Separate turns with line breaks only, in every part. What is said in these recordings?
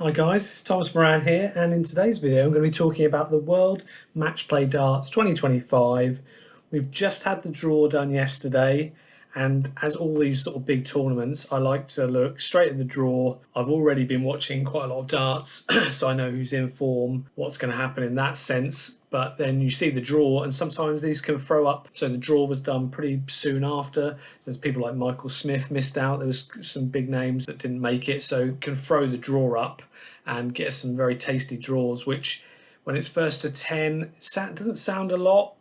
Hi guys, it's Thomas Moran here, and in today's video I'm going to be talking about the World Match Play Darts 2025. We've just had the draw done yesterday, and as all these sort of big tournaments, I like to look straight at the draw. I've already been watching quite a lot of darts, so I know who's in form, what's going to happen in that sense. But then you see the draw, and sometimes these can throw up. So the draw was done pretty soon after. There's people like Michael Smith missed out. There was some big names that didn't make it, so it can throw the draw up and get some very tasty draws, which when it's first to 10 doesn't sound a lot,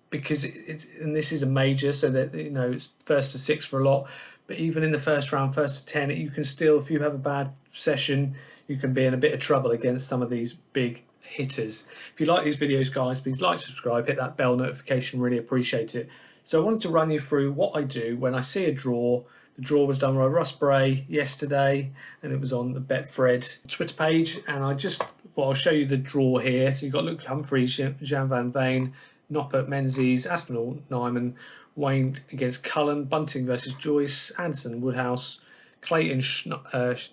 because and this is a major, so that it's first to 6 for a lot. But even in the first round, first to 10, you can still, if you have a bad session, you can be in a bit of trouble against some of these big hitters. If you like these videos, guys, please like, subscribe, hit that bell notification, really appreciate it. So I wanted to run you through what I do when I see a draw. The draw was done by Russ Bray yesterday, and it was on the Betfred Twitter page, and I just thought I'll show you the draw here. So you've got Luke Humphries, Jan van Veen, Noppert, Menzies, Aspinall, Nyman, Wayne against Cullen, Bunting versus Joyce, Anderson, Woodhouse, Clayton,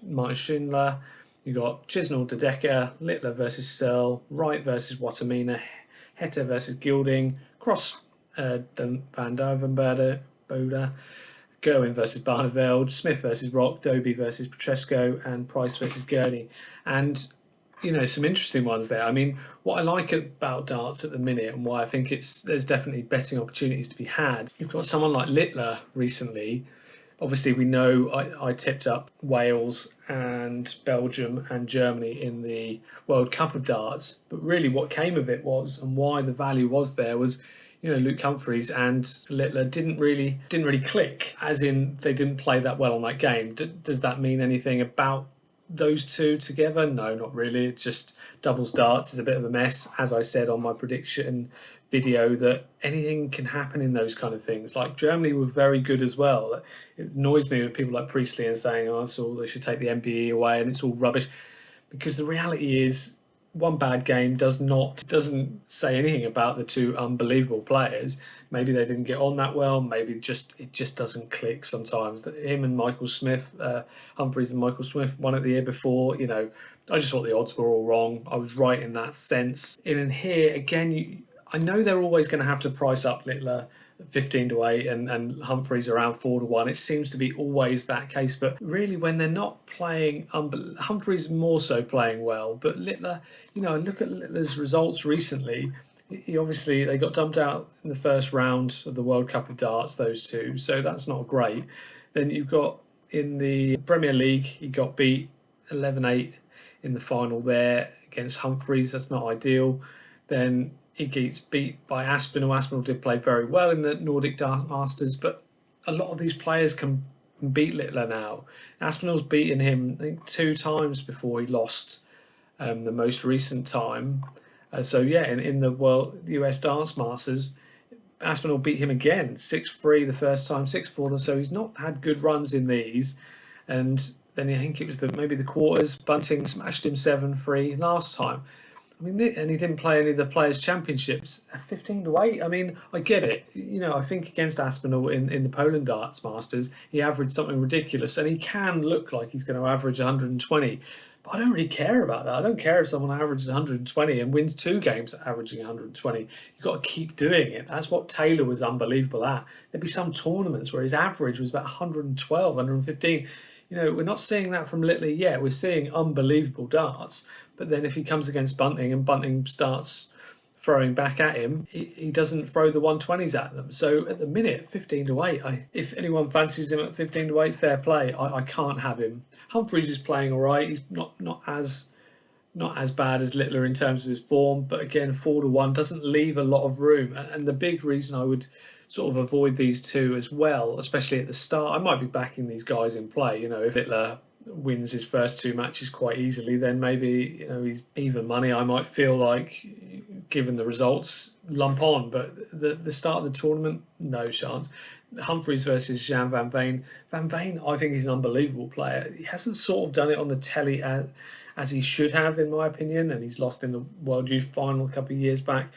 Martin Schindler. You got Chisnall, De Decker, Littler versus Searle, Wright versus Watamina, Heta versus Gilding, Cross, Van Duivenbode, Gerwin versus Barneveld, Smith versus Rock, Doby versus Petresco, and Price versus Gurney. And some interesting ones there. I mean, what I like about darts at the minute, and why I think there's definitely betting opportunities to be had. You've got someone like Littler recently. Obviously, we know I tipped up Wales and Belgium and Germany in the World Cup of Darts, but really what came of it was, and why the value was there, was Luke Humphries and Littler didn't really click, as in they didn't play that well on that game. Does that mean anything about those two together? No, not really. It just doubles darts is a bit of a mess. As I said on my prediction video, that anything can happen in those kind of things. Like Germany were very good as well. It annoys me with people like Priestley and saying, oh, so they should take the MBE away and it's all rubbish, because the reality is one bad game doesn't say anything about the two unbelievable players. Maybe they didn't get on that well. Maybe it just doesn't click sometimes. That him and Michael Smith, Humphries and Michael Smith won it the year before. I just thought the odds were all wrong. I was right in that sense. And in here again, I know they're always going to have to price up Littler 15 to 8 and Humphries around 4 to 1. It seems to be always that case, but really when they're not playing, Humphries more so playing well, but Littler, look at Littler's results recently. They got dumped out in the first round of the World Cup of Darts, those two, so that's not great. Then you've got in the Premier League, he got beat 11-8 in the final there against Humphries. That's not ideal. Then he gets beat by Aspinall. Aspinall did play very well in the Nordic Dart Masters, but a lot of these players can beat Littler now. Aspinall's beaten him, I think, 2 times before he lost the most recent time. In the US Dance Masters, Aspinall beat him again, 6-3 the first time, 6-4. So he's not had good runs in these. And then I think it was maybe the quarters, Bunting smashed him 7-3 last time. I mean, and he didn't play any of the Players' Championships. 15 to 8. I mean, I get it. I think against Aspinall in the Poland Darts Masters, he averaged something ridiculous, and he can look like he's going to average 120. But I don't really care about that. I don't care if someone averages 120 and wins 2 games averaging 120. You've got to keep doing it. That's what Taylor was unbelievable at. There'd be some tournaments where his average was about 112, 115. We're not seeing that from Littler yet. We're seeing unbelievable darts. But then if he comes against Bunting and Bunting starts throwing back at him, he doesn't throw the 120s at them. So at the minute, 15 to 8, if anyone fancies him at 15 to 8, fair play. I can't have him. Humphries is playing all right. He's not as bad as Littler in terms of his form, but again, 4 to 1 doesn't leave a lot of room. And the big reason I would sort of avoid these two as well, especially at the start, I might be backing these guys in play. If Littler wins his first 2 matches quite easily, then maybe he's even money. I might feel like, given the results, lump on. But the start of the tournament, no chance. Humphries versus Jan van Veen. Van Veen, I think he's an unbelievable player. He hasn't sort of done it on the telly as he should have, in my opinion, and he's lost in the World Youth Final a couple of years back.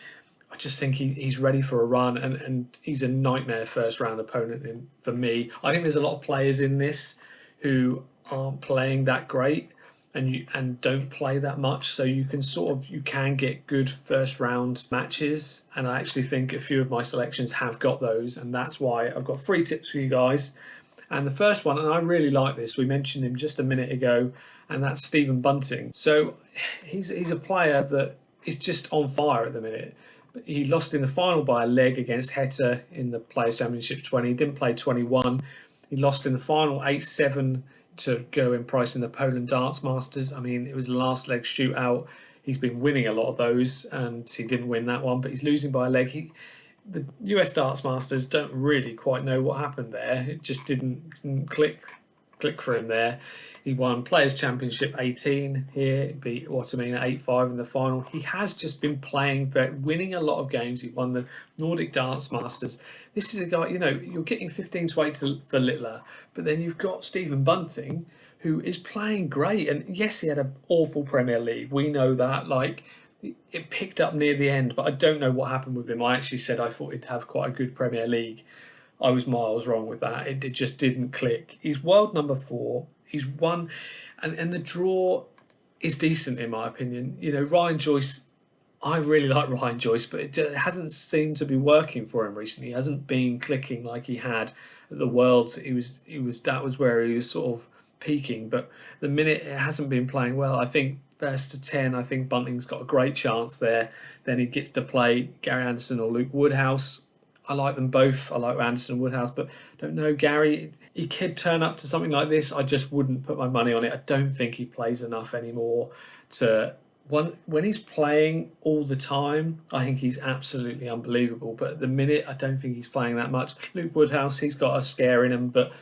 I just think he's ready for a run, and he's a nightmare first round opponent for me. I think there's a lot of players in this who aren't playing that great, and don't play that much, so you can get good first round matches, and I actually think a few of my selections have got those, and that's why I've got 3 tips for you guys. And the first one, and I really like this, we mentioned him just a minute ago, and that's Stephen Bunting. So he's a player that is just on fire at the minute. He lost in the final by a leg against Heta in the Players' Championship 20. He didn't play 21. He lost in the final 8-7 to go in price in the Poland Darts Masters. I mean, it was the last leg shootout. He's been winning a lot of those, and he didn't win that one, but he's losing by a leg. The US Darts Masters don't really quite know what happened there. It just didn't click for him there. He won Players' Championship 18 here, beat Waterman at 8-5 in the final. He has just been playing, winning a lot of games. He won the Nordic Darts Masters. This is a guy, you're getting 15 to 8 for Littler, but then you've got Stephen Bunting, who is playing great. And yes, he had an awful Premier League. We know that. It picked up near the end, but I don't know what happened with him. I actually said I thought he'd have quite a good Premier League. I was miles wrong with that. It just didn't click. He's world number 4. He's won, and the draw is decent in my opinion. Ryan Joyce, I really like Ryan Joyce, but it hasn't seemed to be working for him recently. He hasn't been clicking like he had at the Worlds. That was where he was sort of peaking, but the minute it hasn't been playing well. I think first to 10, I think Bunting's got a great chance there. Then he gets to play Gary Anderson or Luke Woodhouse. I like them both. I like Anderson and Woodhouse, but don't know, Gary, he could turn up to something like this. I just wouldn't put my money on it. I don't think he plays enough anymore when he's playing all the time. I think he's absolutely unbelievable, but at the minute I don't think he's playing that much. Luke Woodhouse, he's got a scare in him, but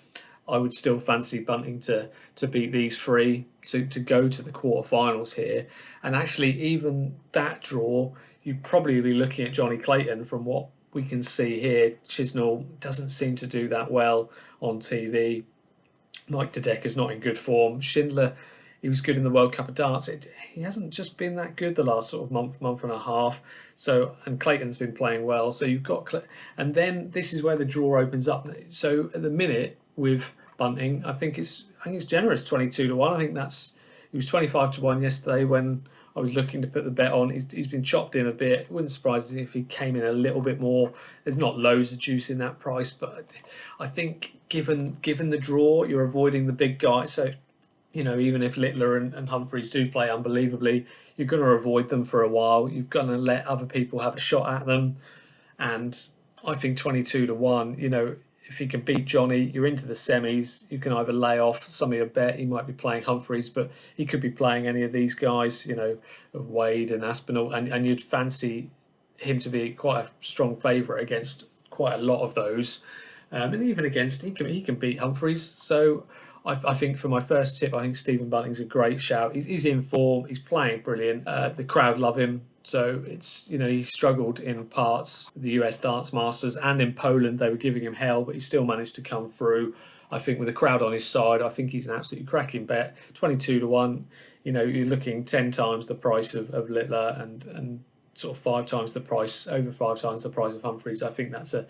I would still fancy Bunting to beat these 3 to go to the quarterfinals here. And actually, even that draw, you'd probably be looking at Johnny Clayton. From what we can see here, Chisnall doesn't seem to do that well on TV. Mike Dedecker's not in good form. Schindler, he was good in the World Cup of Darts. He hasn't just been that good the last sort of month and a half. So, and Clayton's been playing well. So you've got, and then this is where the draw opens up. So at the minute with Bunting, I think it's generous, 22 to 1. I think he was 25 to 1 yesterday when I was looking to put the bet on. He's been chopped in a bit. It wouldn't surprise me if he came in a little bit more. There's not loads of juice in that price, but I think given the draw, you're avoiding the big guys. So, even if Littler and Humphries do play unbelievably, you're going to avoid them for a while. You're going to let other people have a shot at them. And I think 22 to 1, if he can beat Johnny, you're into the semis. You can either lay off some of your bet. He might be playing Humphries, but he could be playing any of these guys, Wade and Aspinall, and you'd fancy him to be quite a strong favourite against quite a lot of those. And even against, he can beat Humphries. So I think for my first tip, I think Stephen Bunting's a great shout. He's in form. He's playing brilliant. The crowd love him. So it's, he struggled in parts of the US Darts Masters, and in Poland they were giving him hell, but he still managed to come through. I think with the crowd on his side, I think he's an absolutely cracking bet. 22 to 1, you're looking 10 times the price of Littler and sort of 5 times the price, over 5 times the price of Humphries. I think that's a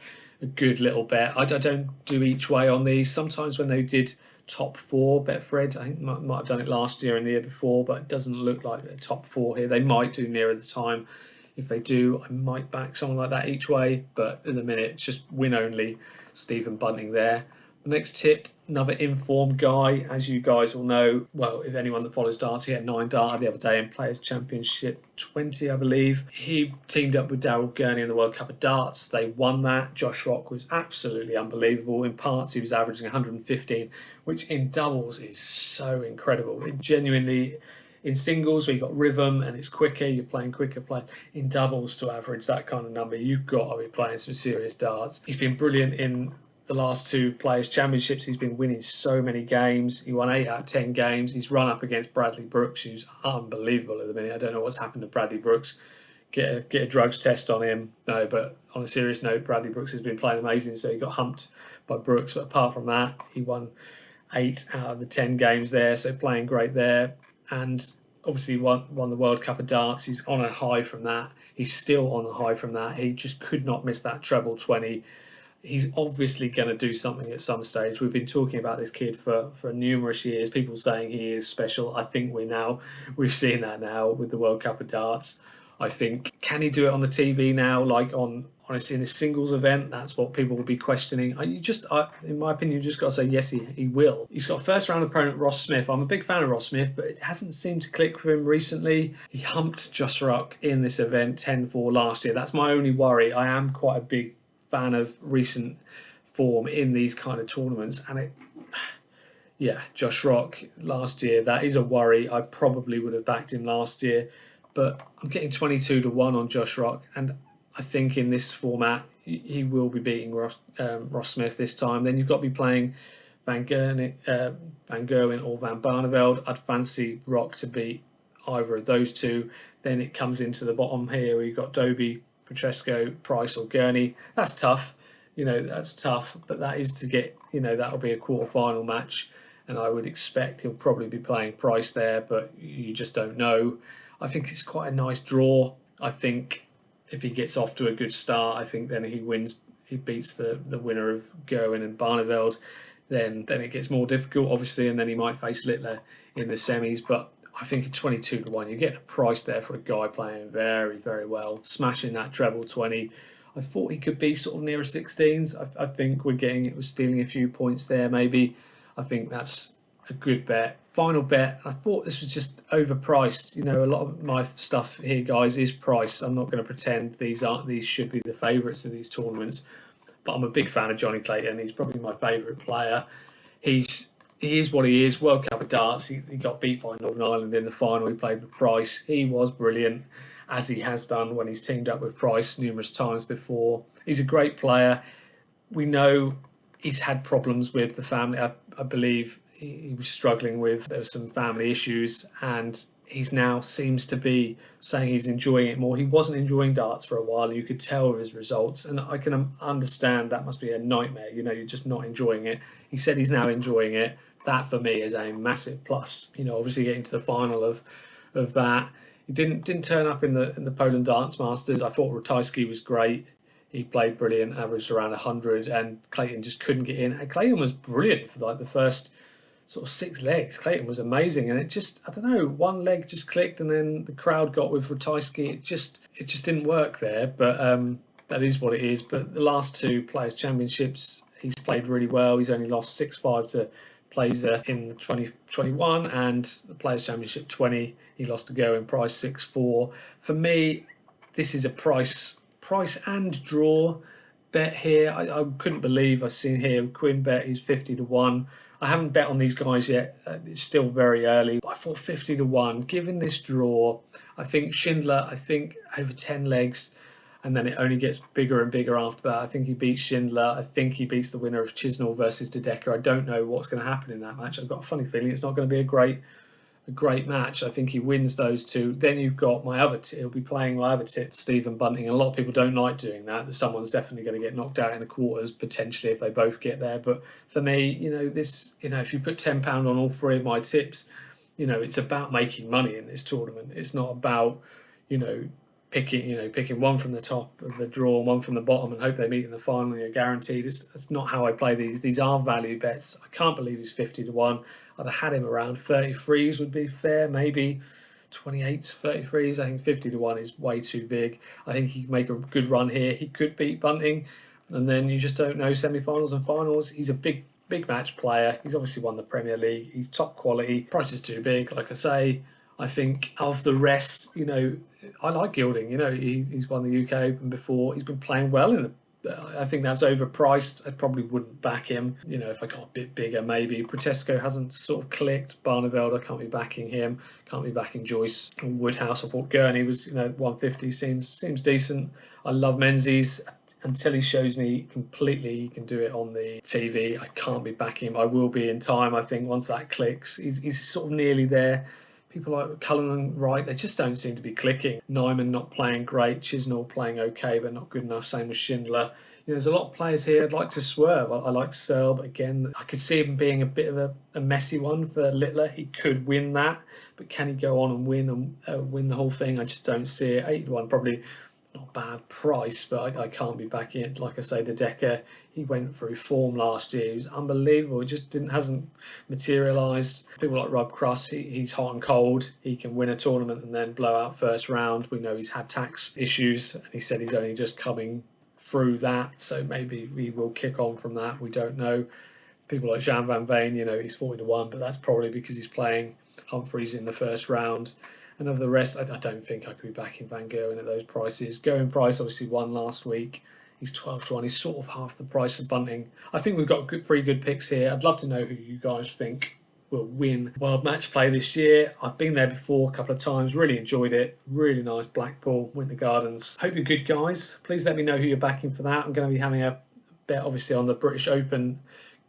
good little bet. I don't do each way on these. Sometimes when they did top 4 Betfred, I think might have done it last year and the year before, but it doesn't look like the top 4 here. They might do nearer the time. If they do, I might back someone like that each way, but at the minute it's just win only. Stephen Bunting there. The next tip, another informed guy, as you guys will know. Well, if anyone that follows darts, he had 9 darter the other day in Players' Championship 20, I believe. He teamed up with Daryl Gurney in the World Cup of Darts. They won that. Josh Rock was absolutely unbelievable. In parts, he was averaging 115, which in doubles is so incredible. It genuinely, in singles, where you've got rhythm and it's quicker, you're playing quicker play. In doubles, to average that kind of number, you've got to be playing some serious darts. He's been brilliant in the last 2 Players' Championships. He's been winning so many games. He won 8 out of 10 games. He's run up against Bradley Brooks, who's unbelievable at the minute. I don't know what's happened to Bradley Brooks. Get a drugs test on him. No, but on a serious note, Bradley Brooks has been playing amazing, so he got humped by Brooks. But apart from that, he won 8 out of the 10 games there, so playing great there. And obviously won the World Cup of Darts. He's on a high from that. He's still on a high from that. He just could not miss that treble 20. he's obviously going to do something at some stage. We've been talking about this kid for numerous years, people saying he is special. I think we've seen that now with the World Cup of Darts. I think, can he do it on the TV now, like on honestly in a singles event? That's what people will be questioning. In my opinion, you just got to say yes, he will. He's got a first round opponent, Ross Smith. I'm a big fan of Ross Smith, but it hasn't seemed to click for him recently. He humped Josh Rock in this event 10-4 last year. That's my only worry. I am quite a big fan of recent form in these kind of tournaments, and Josh Rock last year, that is a worry. I probably would have backed him last year, but I'm getting 22-1 on Josh Rock, and I think in this format he will be beating Ross Smith this time. Then you've got to be playing Van Gerwen or Van Barneveld. I'd fancy Rock to beat either of those two. Then it comes into the bottom here where you've got Dobie, Petresco, Price or Gurney. That's tough. That's tough, but that is to get, that'll be a quarter-final match, and I would expect he'll probably be playing Price there, but you just don't know. I think it's quite a nice draw. I think if he gets off to a good start, I think then he beats the winner of Gerwen and Barneveld. Then it gets more difficult, obviously, and then he might face Littler in the semis. But I think at 22-1, you're getting a price there for a guy playing very, very well, smashing that treble 20. I thought he could be sort of nearer 16s. I think we're stealing a few points there, maybe. I think that's a good bet. Final bet. I thought this was just overpriced. A lot of my stuff here, guys, is price. I'm not going to pretend these should be the favourites of these tournaments, but I'm a big fan of Johnny Clayton. He's probably my favourite player. He is what he is. World Cup of Darts. He got beat by Northern Ireland in the final. He played with Price. He was brilliant, as he has done when he's teamed up with Price numerous times before. He's a great player. We know he's had problems with the family. I believe he was struggling with, there were some family issues, and he's now seems to be saying he's enjoying it more. He wasn't enjoying darts for a while. You could tell with his results, and I can understand that must be a nightmare. You're just not enjoying it. He said he's now enjoying it. That for me is a massive plus. Obviously getting to the final of that. He didn't turn up in the Poland Darts Masters. I thought Ratajski was great. He played brilliant, averaged around 100, and Clayton just couldn't get in. And Clayton was brilliant for like the first sort of 6 legs. Clayton was amazing, and it just, I don't know, one leg just clicked, and then the crowd got with Ratajski. It just didn't work there, but that is what it is. But the last 2 Players' Championships, he's played really well. He's only lost 6-5 to Plazer in 2021, and the Players' Championship 20, he lost to Gerwen Price 6-4. For me, this is a price and draw bet here. I couldn't believe I've seen here Quinn bet he's 50-1. I haven't bet on these guys yet. It's still very early. But I thought 50-1. Given this draw, I think Schindler, over 10 legs, and then it only gets bigger and bigger after that. I think he beats Schindler. I think he beats the winner of Chisnall versus De Decker. I don't know what's going to happen in that match. I've got a funny feeling it's not going to be a great match. I think he wins those 2. Then you've got my other he'll be playing my other tit, Stephen Bunting. And a lot of people don't like doing that. Someone's definitely going to get knocked out in the quarters, potentially, if they both get there. But for me, if you put £10 on all 3 of my tips, it's about making money in this tournament. It's not about, picking one from the top of the draw and one from the bottom and hope they meet in the final and you're guaranteed. That's not how I play these. These are value bets. I can't believe he's 50-1. I'd have had him around 33s would be fair, maybe 28s, 33s. I think 50-1 is way too big. I think he can make a good run here. He could beat Bunting, and then you just don't know semi-finals and finals. He's a big match player. He's obviously won the Premier League. He's top quality. Price is too big, like I say. I think of the rest, I like Gilding. He's won the UK Open before. He's been playing well in the. I think that's overpriced. I probably wouldn't back him. If I got a bit bigger, maybe. Protesco hasn't sort of clicked. Barneveld, I can't be backing him. Can't be backing Joyce. Woodhouse, I thought Gurney was, 150 seems decent. I love Menzies. Until he shows me completely he can do it on the TV, I can't be backing him. I will be in time, I think, once that clicks. He's sort of nearly there. People like Cullen and Wright, they just don't seem to be clicking. Nyman not playing great. Chisnall playing okay, but not good enough. Same with Schindler. There's a lot of players here I'd like to swerve. I like Searle, but again, I could see him being a bit of a messy one for Littler. He could win that, but can he go on and win the whole thing? I just don't see it. 8-1 probably not a bad price, but I can't be backing it. Like I say, the Decker, he went through form last year. He was unbelievable. It just hasn't materialised. People like Rob Cross, he's hot and cold. He can win a tournament and then blow out first round. We know he's had tax issues, and he said he's only just coming through that, so maybe we will kick on from that. We don't know. People like Jan van Veen, he's 40-1, but that's probably because he's playing Humphries in the first round. And of the rest, I don't think I could be backing Van Gerwen at those prices. Gerwen Price obviously won last week. He's 12-1. He's sort of half the price of Bunting. I think we've got three good picks here. I'd love to know who you guys think will win World Match Play this year. I've been there before a couple of times, really enjoyed it. Really nice Blackpool, Winter Gardens. Hope you're good, guys. Please let me know who you're backing for that. I'm going to be having a bet obviously on the British Open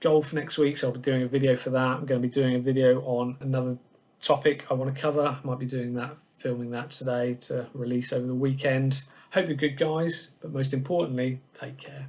golf next week, so I'll be doing a video for that. I'm going to be doing a video on another topic I want to cover. I might be doing that, filming that today to release over the weekend. Hope you're good, guys, but most importantly, take care.